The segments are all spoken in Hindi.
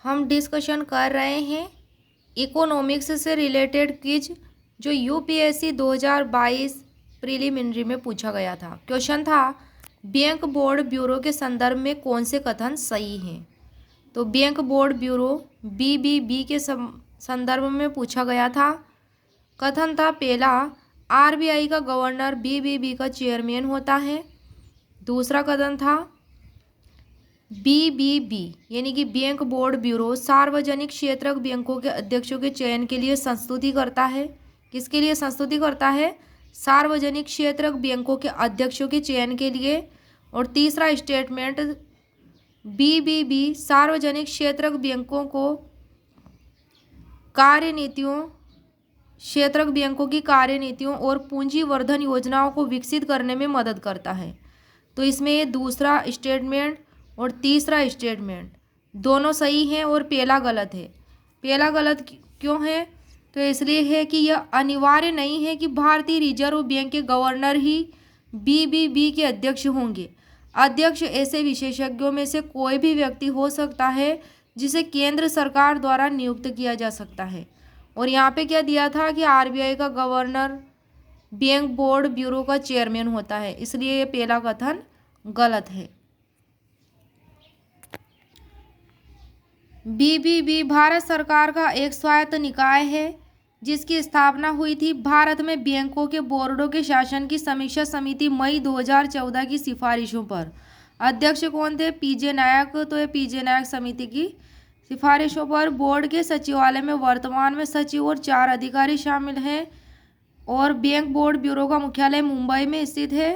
हम डिस्कशन कर रहे हैं इकोनॉमिक्स से रिलेटेड क्विज जो यूपीएससी 2022 प्रीलिमिनरी में पूछा गया था। क्वेश्चन था बैंक बोर्ड ब्यूरो के संदर्भ में कौन से कथन सही हैं। तो बैंक बोर्ड ब्यूरो बीबीबी के संदर्भ में पूछा गया था। कथन था पहला, आरबीआई का गवर्नर बीबीबी का चेयरमैन होता है। दूसरा कथन था बीबीबी यानी कि बैंक बोर्ड ब्यूरो सार्वजनिक क्षेत्र बैंकों के अध्यक्षों के चयन के लिए संस्तुति करता है। किसके लिए संस्तुति करता है? सार्वजनिक क्षेत्र बैंकों के अध्यक्षों के चयन के लिए। और तीसरा स्टेटमेंट, बीबीबी सार्वजनिक क्षेत्र बैंकों को बैंकों की कार्यनीतियों और पूंजीवर्धन योजनाओं को विकसित करने में मदद करता है। तो इसमें दूसरा स्टेटमेंट और तीसरा स्टेटमेंट दोनों सही हैं और पहला गलत है। पहला गलत क्यों है? तो इसलिए है कि यह अनिवार्य नहीं है कि भारतीय रिजर्व बैंक के गवर्नर ही बीबीबी के अध्यक्ष होंगे। अध्यक्ष ऐसे विशेषज्ञों में से कोई भी व्यक्ति हो सकता है जिसे केंद्र सरकार द्वारा नियुक्त किया जा सकता है। और यहाँ पे क्या दिया था कि आरबीआई का गवर्नर बैंक बोर्ड ब्यूरो का चेयरमैन होता है, इसलिए ये पहला कथन गलत है। बीबीबी भारत सरकार का एक स्वायत्त निकाय है जिसकी स्थापना हुई थी भारत में बैंकों के बोर्डों के शासन की समीक्षा समिति मई 2014 की सिफारिशों पर। अध्यक्ष कौन थे? पीजे नायक। तो ये पीजे नायक समिति की सिफारिशों पर बोर्ड के सचिवालय में वर्तमान में सचिव और 4 अधिकारी शामिल हैं। और बैंक बोर्ड ब्यूरो का मुख्यालय मुंबई में स्थित है।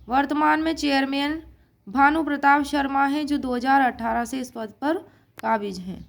वर्तमान में चेयरमैन भानु प्रताप शर्मा हैं जो 2018 से इस पद पर काबिज हैं।